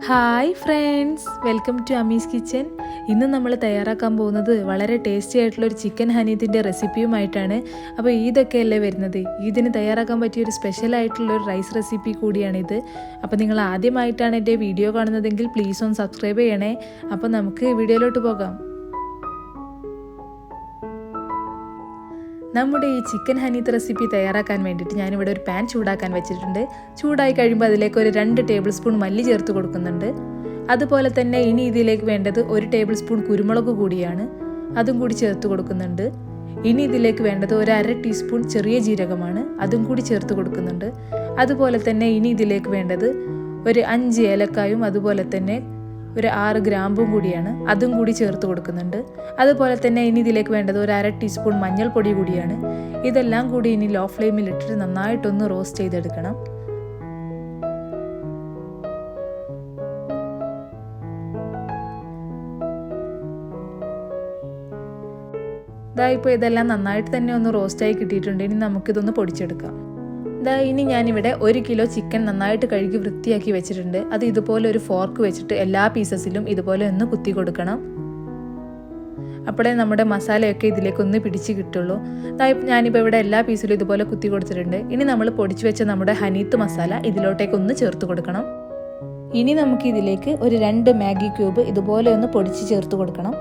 Hi friends, welcome to Ami's kitchen. ഇന്ന് നമ്മൾ തയ്യാറാക്കാൻ പോകുന്നത് വളരെ ടേസ്റ്റി ആയിട്ടുള്ളൊരു ചിക്കൻ ഹനീത്തിൻ്റെ റെസിപ്പിയുമായിട്ടാണ്. അപ്പോൾ ഈദൊക്കെയല്ലേ വരുന്നത്, ഈദിന് തയ്യാറാക്കാൻ പറ്റിയൊരു സ്പെഷ്യലായിട്ടുള്ളൊരു റൈസ് റെസിപ്പി കൂടിയാണിത്. അപ്പോൾ നിങ്ങൾ ആദ്യമായിട്ടാണ് എൻ്റെ വീഡിയോ കാണുന്നതെങ്കിൽ പ്ലീസ് ഒന്ന് സബ്സ്ക്രൈബ് ചെയ്യണേ. അപ്പോൾ നമുക്ക് വീഡിയോയിലോട്ട് പോകാം. നമ്മുടെ ഈ ചിക്കൻ ഹനീത്ത് റെസിപ്പി തയ്യാറാക്കാൻ വേണ്ടിയിട്ട് ഞാനിവിടെ ഒരു പാൻ ചൂടാക്കാൻ വെച്ചിട്ടുണ്ട്. ചൂടായി കഴിയുമ്പോൾ അതിലേക്ക് ഒരു 2 ടേബിൾ സ്പൂൺ മല്ലി ചേർത്ത് കൊടുക്കുന്നുണ്ട്. അതുപോലെ തന്നെ ഇനി ഇതിലേക്ക് വേണ്ടത് 1 ടേബിൾ സ്പൂൺ കുരുമുളക് കൂടിയാണ്, അതും കൂടി ചേർത്ത് കൊടുക്കുന്നുണ്ട്. ഇനി ഇതിലേക്ക് വേണ്ടത് ഒരു 1/2 ടീസ്പൂൺ ചെറിയ ജീരകമാണ്, അതും കൂടി ചേർത്ത് കൊടുക്കുന്നുണ്ട്. അതുപോലെ തന്നെ ഇനി ഇതിലേക്ക് വേണ്ടത് ഒരു 5 ഏലക്കായും അതുപോലെ തന്നെ ഒരു 6 ഗ്രാമ്പും കൂടിയാണ്, അതും കൂടി ചേർത്ത് കൊടുക്കുന്നുണ്ട്. അതുപോലെ തന്നെ ഇനി ഇതിലേക്ക് വേണ്ടത് ഒരു 1/2 ടീസ്പൂൺ മഞ്ഞൾപ്പൊടി കൂടിയാണ്. ഇതെല്ലാം കൂടി ഇനി ലോ ഫ്ലെയിമിൽ ഇട്ടിട്ട് നന്നായിട്ടൊന്ന് റോസ്റ്റ് ചെയ്തെടുക്കണം. ഇപ്പോൾ ഇതെല്ലാം നന്നായിട്ട് തന്നെ ഒന്ന് റോസ്റ്റായി കിട്ടിയിട്ടുണ്ട്. ഇനി നമുക്കിതൊന്ന് പൊടിച്ചെടുക്കാം. ഇനി ഞാനിവിടെ 1 കിലോ ചിക്കൻ നന്നായിട്ട് കഴുകി വൃത്തിയാക്കി വെച്ചിട്ടുണ്ട്. അത് ഇതുപോലെ ഒരു ഫോർക്ക് വെച്ചിട്ട് എല്ലാ പീസസിലും ഇതുപോലെ ഒന്ന് കുത്തി കൊടുക്കണം. അപ്പോഴേ നമ്മുടെ മസാലയൊക്കെ ഇതിലേക്കൊന്ന് പിടിച്ച് കിട്ടുള്ളൂ. ഞാനിപ്പോൾ ഇവിടെ എല്ലാ പീസിലും ഇതുപോലെ കുത്തി കൊടുത്തിട്ടുണ്ട്. ഇനി നമ്മൾ പൊടിച്ചു വെച്ച നമ്മുടെ ഹനീത്ത് മസാല ഇതിലോട്ടേക്കൊന്ന് ചേർത്ത് കൊടുക്കണം. ഇനി നമുക്ക് ഇതിലേക്ക് ഒരു 2 മാഗി ക്യൂബ് ഇതുപോലെ ഒന്ന് പൊടിച്ച് ചേർത്ത് കൊടുക്കണം.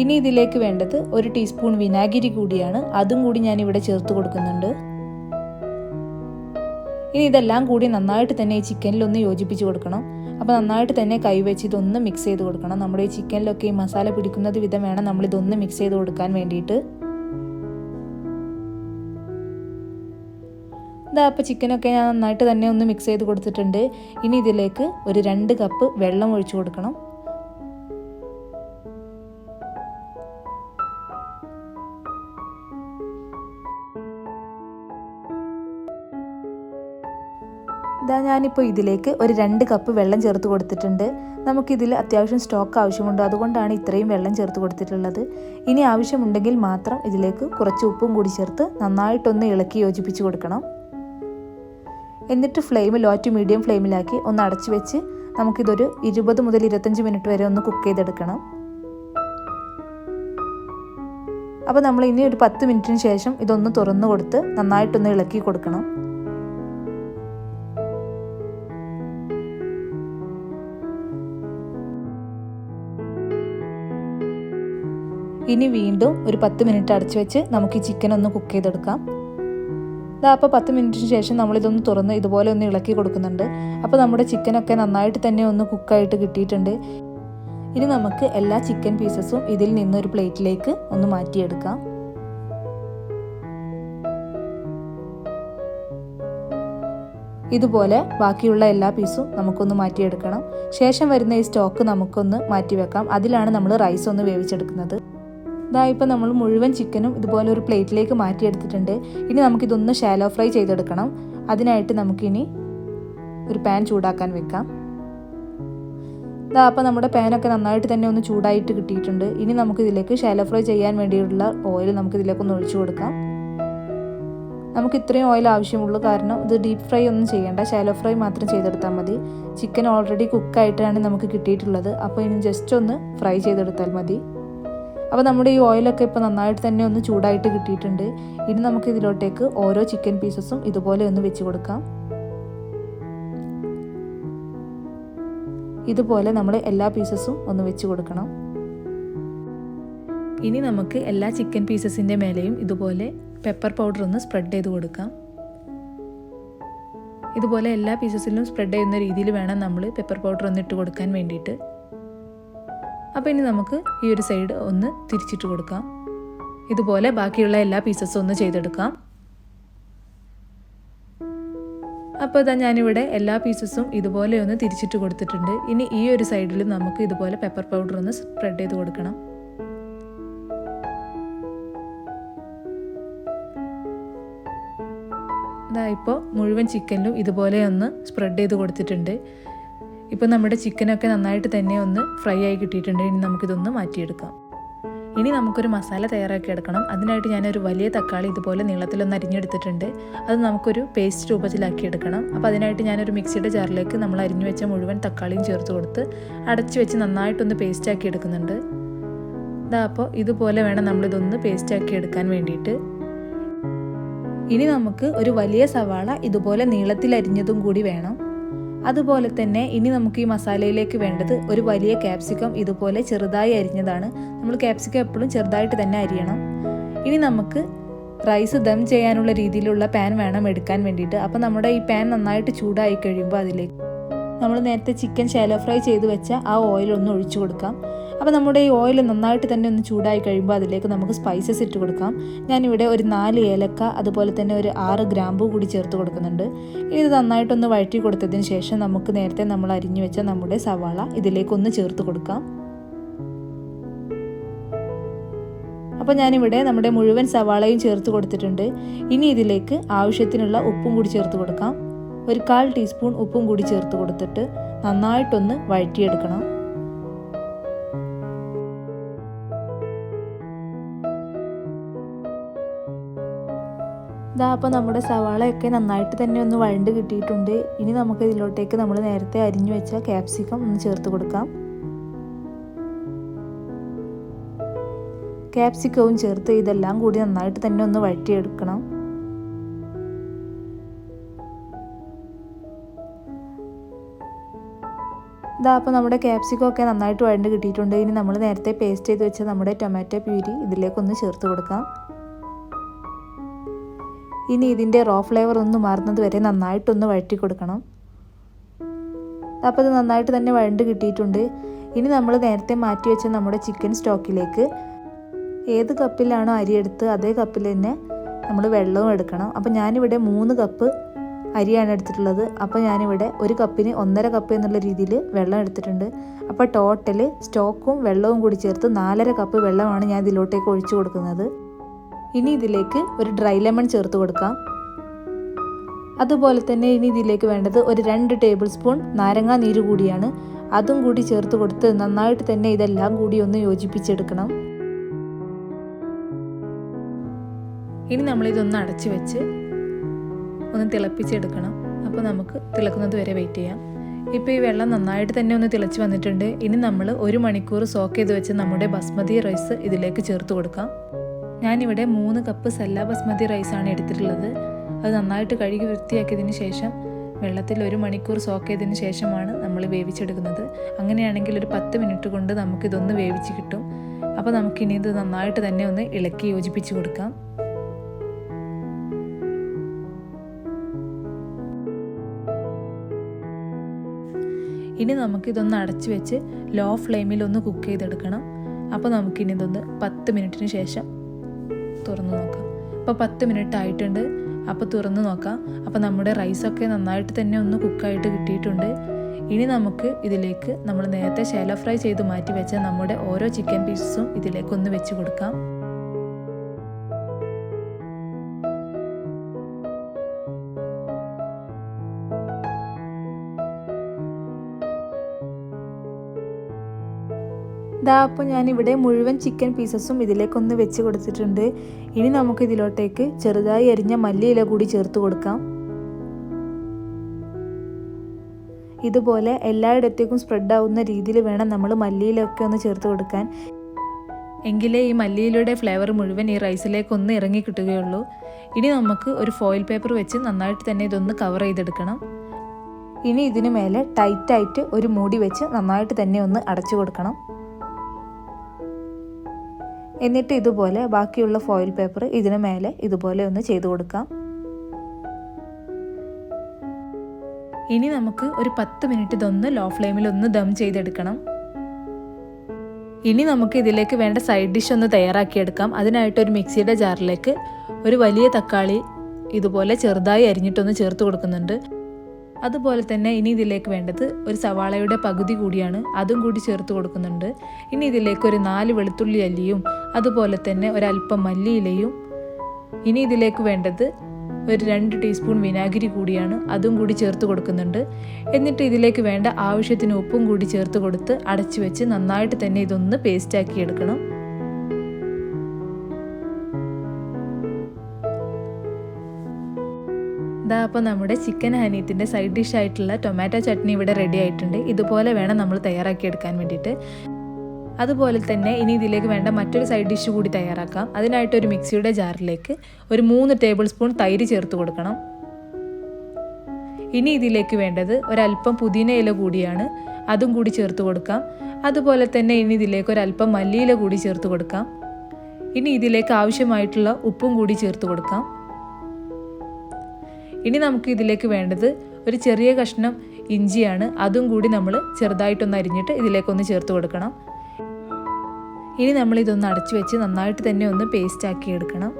ഇനി ഇതിലേക്ക് വേണ്ടത് 1 ടീസ്പൂൺ വിനാഗിരി കൂടിയാണ്, അതും കൂടി ഞാനിവിടെ ചേർത്ത് കൊടുക്കുന്നുണ്ട്. ഇനി ഇതെല്ലാം കൂടി നന്നായിട്ട് തന്നെ ഈ ചിക്കനിലൊന്ന് യോജിപ്പിച്ച് കൊടുക്കണം. അപ്പോൾ നന്നായിട്ട് തന്നെ കൈവച്ച് ഇതൊന്ന് മിക്സ് ചെയ്ത് കൊടുക്കണം. നമ്മുടെ ഈ ചിക്കനിലൊക്കെ ഈ മസാല പിടിക്കുന്നത് വിധം വേണം നമ്മളിതൊന്ന് മിക്സ് ചെയ്ത് കൊടുക്കാൻ വേണ്ടിയിട്ട്. അപ്പോൾ ചിക്കനൊക്കെ ഞാൻ നന്നായിട്ട് തന്നെ ഒന്ന് മിക്സ് ചെയ്ത് കൊടുത്തിട്ടുണ്ട്. ഇനി ഇതിലേക്ക് ഒരു 2 കപ്പ് വെള്ളം ഒഴിച്ചു കൊടുക്കണം. ഞാനിപ്പോൾ ഇതിലേക്ക് ഒരു 2 കപ്പ് വെള്ളം ചേർത്ത് കൊടുത്തിട്ടുണ്ട്. നമുക്കിതിൽ അത്യാവശ്യം സ്റ്റോക്ക് ആവശ്യമുണ്ട്, അതുകൊണ്ടാണ് ഇത്രയും വെള്ളം ചേർത്ത് കൊടുത്തിട്ടുള്ളത്. ഇനി ആവശ്യമുണ്ടെങ്കിൽ മാത്രം ഇതിലേക്ക് കുറച്ച് ഉപ്പും കൂടി ചേർത്ത് നന്നായിട്ടൊന്ന് ഇളക്കി യോജിപ്പിച്ച് കൊടുക്കണം. എന്നിട്ട് ഫ്ലെയിം ലോ ടു മീഡിയം ഫ്ലെയിമിലാക്കി ഒന്ന് അടച്ചു വെച്ച് നമുക്കിതൊരു 20 മുതൽ 25 മിനിറ്റ് വരെ ഒന്ന് കുക്ക് ചെയ്തെടുക്കണം. അപ്പോൾ നമ്മൾ ഇനി ഒരു 10 മിനിറ്റിന് ശേഷം ഇതൊന്ന് തുറന്നു കൊടുത്ത് നന്നായിട്ടൊന്ന് ഇളക്കി കൊടുക്കണം. ഇനി വീണ്ടും ഒരു 10 മിനിറ്റ് അടച്ചു വെച്ച് നമുക്ക് ഈ ചിക്കൻ ഒന്ന് കുക്ക് ചെയ്തെടുക്കാം. അപ്പോൾ 10 മിനിറ്റിന് ശേഷം നമ്മളിതൊന്ന് തുറന്ന് ഇതുപോലെ ഒന്ന് ഇളക്കി കൊടുക്കുന്നുണ്ട്. അപ്പോൾ നമ്മുടെ ചിക്കനൊക്കെ നന്നായിട്ട് തന്നെ ഒന്ന് കുക്കായിട്ട് കിട്ടിയിട്ടുണ്ട്. ഇനി നമുക്ക് എല്ലാ ചിക്കൻ പീസസും ഇതിൽ നിന്നൊരു പ്ലേറ്റിലേക്ക് ഒന്ന് മാറ്റിയെടുക്കാം. ഇതുപോലെ ബാക്കിയുള്ള എല്ലാ പീസും നമുക്കൊന്ന് മാറ്റിയെടുക്കണം. ശേഷം വരുന്ന ഈ സ്റ്റോക്ക് നമുക്കൊന്ന് മാറ്റി വെക്കാം. അതിലാണ് നമ്മൾ റൈസ് ഒന്ന് വേവിച്ചെടുക്കുന്നത്. ഇപ്പോൾ നമ്മൾ മുഴുവൻ ചിക്കനും ഇതുപോലെ ഒരു പ്ലേറ്റിലേക്ക് മാറ്റിയെടുത്തിട്ടുണ്ട്. ഇനി നമുക്കിതൊന്ന് ഷാലോ ഫ്രൈ ചെയ്തെടുക്കണം. അതിനായിട്ട് നമുക്കിനി ഒരു പാൻ ചൂടാക്കാൻ വെക്കാം. അപ്പോൾ നമ്മുടെ പാനൊക്കെ നന്നായിട്ട് തന്നെ ഒന്ന് ചൂടായിട്ട് കിട്ടിയിട്ടുണ്ട്. ഇനി നമുക്കിതിലേക്ക് ഷാലോ ഫ്രൈ ചെയ്യാൻ വേണ്ടിയുള്ള ഓയിൽ നമുക്കിതിലേക്കൊന്ന് ഒഴിച്ചു കൊടുക്കാം. നമുക്ക് ഇത്രയും ഓയിൽ ആവശ്യമുള്ളൂ, കാരണം ഇത് ഡീപ്പ് ഫ്രൈ ഒന്നും ചെയ്യേണ്ട, ഷാലോ ഫ്രൈ മാത്രം ചെയ്തെടുത്താൽ മതി. ചിക്കൻ ഓൾറെഡി കുക്കായിട്ടാണ് നമുക്ക് കിട്ടിയിട്ടുള്ളത്. അപ്പോൾ ഇനി ജസ്റ്റ് ഒന്ന് ഫ്രൈ ചെയ്തെടുത്താൽ മതി. അപ്പോൾ നമ്മുടെ ഈ ഓയിലൊക്കെ ഇപ്പോൾ നന്നായിട്ട് തന്നെ ഒന്ന് ചൂടായിട്ട് കിട്ടിയിട്ടുണ്ട്. ഇനി നമുക്ക് ഇതിലോട്ടേക്ക് ഓരോ ചിക്കൻ പീസസും ഇതുപോലെ ഒന്ന് വെച്ച് കൊടുക്കാം. ഇതുപോലെ നമ്മൾ എല്ലാ പീസസും ഒന്ന് വെച്ച് കൊടുക്കണം. ഇനി നമുക്ക് എല്ലാ ചിക്കൻ പീസസിൻ്റെ മേലെയും ഇതുപോലെ പെപ്പർ പൗഡർ ഒന്ന് സ്പ്രെഡ് ചെയ്ത് കൊടുക്കാം. ഇതുപോലെ എല്ലാ പീസസിലും സ്പ്രെഡ് ചെയ്യുന്ന രീതിയിൽ വേണം നമ്മൾ പെപ്പർ പൗഡർ ഒന്ന് ഇട്ട് കൊടുക്കാൻ വേണ്ടിയിട്ട്. അപ്പോൾ ഇനി നമുക്ക് ഈ ഒരു സൈഡ് ഒന്ന് തിരിച്ചിട്ട് കൊടുക്കാം. ഇതുപോലെ ബാക്കിയുള്ള എല്ലാ പീസസും ഒന്ന് ചെയ്തെടുക്കാം. അപ്പോൾ ഞാനിവിടെ എല്ലാ പീസസും ഇതുപോലെ ഒന്ന് തിരിച്ചിട്ട് കൊടുത്തിട്ടുണ്ട്. ഇനി ഈ ഒരു സൈഡിൽ നമുക്ക് ഇതുപോലെ പെപ്പർ പൗഡർ ഒന്ന് സ്പ്രെഡ് ചെയ്ത് കൊടുക്കണം. ഇപ്പോൾ മുഴുവൻ ചിക്കനിലും ഇതുപോലെ ഒന്ന് സ്പ്രെഡ് ചെയ്ത് കൊടുത്തിട്ടുണ്ട്. ഇപ്പോൾ നമ്മുടെ ചിക്കനൊക്കെ നന്നായിട്ട് തന്നെ ഒന്ന് ഫ്രൈ ആയി കിട്ടിയിട്ടുണ്ട്. ഇനി നമുക്കിതൊന്ന് മാറ്റിയെടുക്കാം. ഇനി നമുക്കൊരു മസാല തയ്യാറാക്കി എടുക്കണം. അതിനായിട്ട് ഞാനൊരു വലിയ തക്കാളി ഇതുപോലെ നീളത്തിലൊന്ന് അരിഞ്ഞെടുത്തിട്ടുണ്ട്. അത് നമുക്കൊരു പേസ്റ്റ് രൂപത്തിലാക്കി എടുക്കണം. അപ്പോൾ അതിനായിട്ട് ഞാനൊരു മിക്സിയുടെ ജാറിലേക്ക് നമ്മൾ അരിഞ്ഞു വെച്ച മുഴുവൻ തക്കാളിയും ചേർത്ത് കൊടുത്ത് അടച്ചു വെച്ച് നന്നായിട്ടൊന്ന് പേസ്റ്റാക്കി എടുക്കുന്നുണ്ട്. അപ്പോൾ ഇതുപോലെ വേണം നമ്മളിതൊന്ന് പേസ്റ്റാക്കി എടുക്കാൻ വേണ്ടിയിട്ട്. ഇനി നമുക്ക് ഒരു വലിയ സവാള ഇതുപോലെ നീളത്തിൽ അരിഞ്ഞതും കൂടി വേണം. അതുപോലെ തന്നെ ഇനി നമുക്ക് ഈ മസാലയിലേക്ക് വേണ്ടത് ഒരു വലിയ ക്യാപ്സിക്കം ഇതുപോലെ ചെറുതായി അരിഞ്ഞതാണ്. നമ്മൾ ക്യാപ്സിക്കം എപ്പോഴും ചെറുതായിട്ട് തന്നെ അരിയണം. ഇനി നമുക്ക് റൈസ് ദം ചെയ്യാനുള്ള രീതിയിലുള്ള പാൻ വേണം എടുക്കാൻ വേണ്ടിയിട്ട്. അപ്പോൾ നമ്മുടെ ഈ പാൻ നന്നായിട്ട് ചൂടായി കഴിയുമ്പോൾ അതിലേക്ക് നമ്മൾ നേരത്തെ ചിക്കൻ ഷാലോ ഫ്രൈ ചെയ്ത് വെച്ച ആ ഓയിൽ ഒന്ന് ഒഴിച്ചു കൊടുക്കാം. അപ്പോൾ നമ്മുടെ ഈ ഓയിൽ നന്നായിട്ട് തന്നെ ഒന്ന് ചൂടായി കഴിയുമ്പോൾ അതിലേക്ക് നമുക്ക് സ്പൈസസ് ഇട്ട് കൊടുക്കാം. ഞാനിവിടെ ഒരു 4 ഏലക്ക അതുപോലെ തന്നെ ഒരു 6 ഗ്രാമ്പൂ കൂടി ചേർത്ത് കൊടുക്കുന്നുണ്ട്. ഇത് നന്നായിട്ടൊന്ന് വഴറ്റി കൊടുത്തതിന് ശേഷം നമുക്ക് നേരത്തെ നമ്മൾ അരിഞ്ഞു വെച്ച നമ്മുടെ സവാള ഇതിലേക്കൊന്ന് ചേർത്ത് കൊടുക്കാം. അപ്പോൾ ഞാനിവിടെ നമ്മുടെ മുഴുവൻ സവാളയും ചേർത്ത് കൊടുത്തിട്ടുണ്ട്. ഇനി ഇതിലേക്ക് ആവശ്യത്തിനുള്ള ഉപ്പും കൂടി ചേർത്ത് കൊടുക്കാം. ഒരു 1/4 ടീസ്പൂൺ ഉപ്പും കൂടി ചേർത്ത് കൊടുത്തിട്ട് നന്നായിട്ടൊന്ന് വഴറ്റിയെടുക്കണം. അപ്പോൾ നമ്മുടെ സവാളയൊക്കെ നന്നായിട്ട് തന്നെ ഒന്ന് വഴണ്ട് കിട്ടിയിട്ടുണ്ട്. ഇനി നമുക്ക് ഇതിലോട്ടേക്ക് നമ്മൾ നേരത്തെ അരിഞ്ഞു വെച്ച ക്യാപ്സിക്കം ഒന്ന് ചേർത്ത് കൊടുക്കാം. ക്യാപ്സിക്കവും ചേർത്ത് ഇതെല്ലാം കൂടി നന്നായിട്ട് തന്നെ ഒന്ന് വഴറ്റിയെടുക്കണം. അപ്പോൾ നമ്മുടെ ക്യാപ്സിക്കം ഒക്കെ നന്നായിട്ട് വഴണ്ട് കിട്ടിയിട്ടുണ്ട്. ഇനി നമ്മൾ നേരത്തെ പേസ്റ്റ് ചെയ്ത് വെച്ച നമ്മുടെ ടൊമാറ്റോ പ്യൂരി ഇതിലേക്കൊന്ന് ചേർത്ത് കൊടുക്കാം. ഇനി ഇതിൻ്റെ റോ ഫ്ലേവർ ഒന്ന് മാറുന്നത് വരെ നന്നായിട്ടൊന്ന് വഴറ്റി കൊടുക്കണം. അപ്പോൾ ഇത് നന്നായിട്ട് തന്നെ വഴണ്ട് കിട്ടിയിട്ടുണ്ട്. ഇനി നമ്മൾ നേരത്തെ മാറ്റി വെച്ച നമ്മുടെ ചിക്കൻ സ്റ്റോക്കിലേക്ക് ഏത് കപ്പിലാണോ അരിയെടുത്ത് അതേ കപ്പിൽ തന്നെ നമ്മൾ വെള്ളവും എടുക്കണം. അപ്പോൾ ഞാനിവിടെ 3 കപ്പ് അരിയാണ് എടുത്തിട്ടുള്ളത്. അപ്പോൾ ഞാനിവിടെ ഒരു കപ്പിന് 1.5 കപ്പ് എന്നുള്ള രീതിയിൽ വെള്ളം എടുത്തിട്ടുണ്ട്. അപ്പോൾ ടോട്ടൽ സ്റ്റോക്കും വെള്ളവും കൂടി ചേർത്ത് 4.5 കപ്പ് വെള്ളമാണ് ഞാൻ ഇതിലോട്ടേക്ക് ഒഴിച്ചു കൊടുക്കുന്നത്. ഇനി ഇതിലേക്ക് ഒരു ഡ്രൈ ലെമൺ ചേർത്ത് കൊടുക്കാം. അതുപോലെ തന്നെ ഇനി ഇതിലേക്ക് വേണ്ടത് ഒരു 2 ടേബിൾ സ്പൂൺ നാരങ്ങാ നീര് കൂടിയാണ്. അതും കൂടി ചേർത്ത് കൊടുത്ത് നന്നായിട്ട് തന്നെ ഇതെല്ലാം കൂടി ഒന്ന് യോജിപ്പിച്ചെടുക്കണം. ഇനി നമ്മളിതൊന്ന് അടച്ചു വെച്ച് ഒന്ന് തിളപ്പിച്ചെടുക്കണം. അപ്പോൾ നമുക്ക് തിളക്കുന്നത് വരെ വെയിറ്റ് ചെയ്യാം. ഇപ്പോൾ ഈ വെള്ളം നന്നായിട്ട് തന്നെ ഒന്ന് തിളച്ച് വന്നിട്ടുണ്ട്. ഇനി നമ്മൾ 1 മണിക്കൂർ സോക്ക് ചെയ്ത് വെച്ച് നമ്മുടെ ബസ്മതി റൈസ് ഇതിലേക്ക് ചേർത്ത് കൊടുക്കാം. ഞാനിവിടെ 3 കപ്പ് സല്ല ബസ്മതി റൈസാണ് എടുത്തിട്ടുള്ളത്. അത് നന്നായിട്ട് കഴുകി വൃത്തിയാക്കിയതിന് ശേഷം വെള്ളത്തിൽ 1 മണിക്കൂർ സോക്ക് ചെയ്തതിന് ശേഷമാണ് നമ്മൾ വേവിച്ചെടുക്കുന്നത്. അങ്ങനെയാണെങ്കിൽ ഒരു 10 മിനിറ്റ് കൊണ്ട് നമുക്കിതൊന്ന് വേവിച്ച് കിട്ടും. അപ്പോൾ നമുക്കിനി ഇത് നന്നായിട്ട് തന്നെ ഒന്ന് ഇളക്കി യോജിപ്പിച്ച് കൊടുക്കാം. ഇനി നമുക്കിതൊന്ന് അടച്ചു വെച്ച് ലോ ഫ്ലെയിമിൽ ഒന്ന് കുക്ക് ചെയ്തെടുക്കണം. അപ്പോൾ നമുക്കിനി ഇതൊന്ന് 10 മിനിറ്റിന് ശേഷം തുറന്ന് നോക്കാം. അപ്പോൾ 10 മിനിറ്റ് ആയിട്ടുണ്ട്. അപ്പോൾ തുറന്ന് നോക്കാം. അപ്പോൾ നമ്മുടെ റൈസൊക്കെ നന്നായിട്ട് തന്നെ ഒന്ന് കുക്കായിട്ട് കിട്ടിയിട്ടുണ്ട്. ഇനി നമുക്ക് ഇതിലേക്ക് നമ്മൾ നേരത്തെ ഷാലോ ഫ്രൈ ചെയ്ത് മാറ്റി വെച്ച നമ്മുടെ ഓരോ ചിക്കൻ പീസസും ഇതിലേക്കൊന്ന് വെച്ച് കൊടുക്കാം. അപ്പോൾ ഞാനിവിടെ മുഴുവൻ ചിക്കൻ പീസസും ഇതിലേക്കൊന്ന് വെച്ച് കൊടുത്തിട്ടുണ്ട്. ഇനി നമുക്ക് ഇതിലോട്ടേക്ക് ചെറുതായി അരിഞ്ഞ മല്ലിയില കൂടി ചേർത്ത് കൊടുക്കാം. ഇതുപോലെ എല്ലായിടത്തേക്കും സ്പ്രെഡ് ആവുന്ന രീതിയിൽ വേണം നമ്മൾ മല്ലിയിലൊക്കെ ഒന്ന് ചേർത്ത് കൊടുക്കാൻ. എങ്കിലേ ഈ മല്ലിയിലയുടെ ഫ്ലേവർ മുഴുവൻ ഈ റൈസിലേക്കൊന്ന് ഇറങ്ങി കിട്ടുകയുള്ളൂ. ഇനി നമുക്ക് ഒരു ഫോയിൽ പേപ്പർ വെച്ച് നന്നായിട്ട് തന്നെ ഇതൊന്ന് കവർ ചെയ്തെടുക്കണം. ഇനി ഇതിന് മേലെ ടൈറ്റായിട്ട് ഒരു മൂടി വെച്ച് നന്നായിട്ട് തന്നെ ഒന്ന് അടച്ചു കൊടുക്കണം. എന്നിട്ട് ഇതുപോലെ ബാക്കിയുള്ള ഫോയിൽ പേപ്പർ ഇതിന് മേലെ ഇതുപോലെ ഒന്ന് ചെയ്ത് കൊടുക്കാം. ഇനി നമുക്ക് ഒരു 10 മിനിറ്റ് ഇതൊന്ന് ലോ ഫ്ലെയിമിൽ ഒന്ന് ദം ചെയ്തെടുക്കണം. ഇനി നമുക്ക് ഇതിലേക്ക് വേണ്ട സൈഡ് ഡിഷ് ഒന്ന് തയ്യാറാക്കിയെടുക്കാം. അതിനായിട്ട് ഒരു മിക്സിയുടെ ജാറിലേക്ക് ഒരു വലിയ തക്കാളി ഇതുപോലെ ചെറുതായി അരിഞ്ഞിട്ടൊന്ന് ചേർത്ത് കൊടുക്കുന്നുണ്ട്. അതുപോലെ തന്നെ ഇനി ഇതിലേക്ക് വേണ്ടത് ഒരു സവാളയുടെ പകുതി കൂടിയാണ്. അതും കൂടി ചേർത്ത് കൊടുക്കുന്നുണ്ട്. ഇനി ഇതിലേക്ക് ഒരു 4 വെളുത്തുള്ളി അല്ലിയും അതുപോലെ തന്നെ ഒരല്പം മല്ലിയിലയും. ഇനി ഇതിലേക്ക് വേണ്ടത് ഒരു 2 ടീസ്പൂൺ വിനാഗിരി കൂടിയാണ്. അതും കൂടി ചേർത്ത് കൊടുക്കുന്നുണ്ട്. എന്നിട്ട് ഇതിലേക്ക് വേണ്ട ആവശ്യത്തിന് ഉപ്പും കൂടി ചേർത്ത് കൊടുത്ത് അടച്ചു വെച്ച് നന്നായിട്ട് തന്നെ ഇതൊന്ന് പേസ്റ്റാക്കി എടുക്കണം. അപ്പോൾ നമ്മുടെ ചിക്കൻ ഹനീത്തിൻ്റെ സൈഡ് ഡിഷ് ആയിട്ടുള്ള ടൊമാറ്റോ ചട്നി ഇവിടെ റെഡി ആയിട്ടുണ്ട്. ഇതുപോലെ വേണം നമ്മൾ തയ്യാറാക്കിയെടുക്കാൻ വേണ്ടിയിട്ട്. അതുപോലെ തന്നെ ഇനി ഇതിലേക്ക് വേണ്ട മറ്റൊരു സൈഡ് ഡിഷ് കൂടി തയ്യാറാക്കാം. അതിനായിട്ട് ഒരു മിക്സിയുടെ ജാറിലേക്ക് ഒരു 3 ടേബിൾ സ്പൂൺ തൈര് ചേർത്ത് കൊടുക്കണം. ഇനി ഇതിലേക്ക് വേണ്ടത് ഒരല്പം പുതിന ഇല കൂടിയാണ്, അതും കൂടി ചേർത്ത് കൊടുക്കാം. അതുപോലെ തന്നെ ഇനി ഇതിലേക്ക് ഒരല്പം മല്ലിയില കൂടി ചേർത്ത് കൊടുക്കാം. ഇനി ഇതിലേക്ക് ആവശ്യമായിട്ടുള്ള ഉപ്പും കൂടി ചേർത്ത് കൊടുക്കാം. ഇനി നമുക്ക് ഇതിലേക്ക് വേണ്ടത് ഒരു ചെറിയ കഷ്ണം ഇഞ്ചിയാണ്, അതും കൂടി നമ്മൾ ചെറുതായിട്ടൊന്ന് അരിഞ്ഞിട്ട് ഇതിലേക്കൊന്ന് ചേർത്ത് കൊടുക്കണം. ഇനി നമ്മൾ ഇതൊന്ന് അടച്ചു വെച്ച് നന്നായിട്ട് തന്നെ ഒന്ന് പേസ്റ്റ് ആക്കി എടുക്കണം.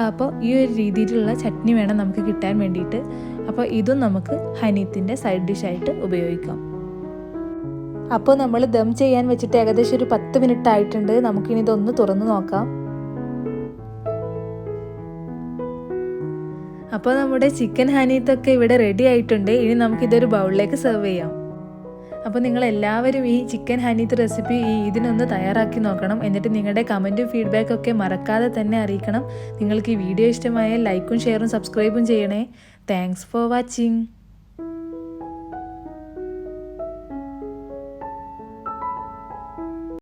അപ്പോൾ ഈ ഒരു രീതിയിലുള്ള ചട്നി വേണം നമുക്ക് കിട്ടാൻ വേണ്ടിയിട്ട്. അപ്പോൾ ഇതും നമുക്ക് ഹനീത്തിൻ്റെ സൈഡ് ഡിഷായിട്ട് ഉപയോഗിക്കാം. അപ്പോൾ നമ്മൾ ദം ചെയ്യാൻ വെച്ചിട്ട് ഏകദേശം ഒരു 10 മിനിറ്റ് ആയിട്ടുണ്ട്. നമുക്കിനി ഇതൊന്ന് തുറന്ന് നോക്കാം. അപ്പോൾ നമ്മുടെ ചിക്കൻ ഹനീത്തൊക്കെ ഇവിടെ റെഡി ആയിട്ടുണ്ട്. ഇനി നമുക്കിതൊരു ബൗളിലേക്ക് സെർവ് ചെയ്യാം. അപ്പോൾ നിങ്ങളെല്ലാവരും ഈ ചിക്കൻ ഹനീത്ത് റെസിപ്പി ഇതിനൊന്ന് തയ്യാറാക്കി നോക്കണം. എന്നിട്ട് നിങ്ങളുടെ കമൻറ്റും ഫീഡ്ബാക്കൊക്കെ മറക്കാതെ തന്നെ അറിയിക്കണം. നിങ്ങൾക്ക് ഈ വീഡിയോ ഇഷ്ടമായാൽ ലൈക്കും ഷെയറും സബ്സ്ക്രൈബും ചെയ്യണേ. Thanks for watching.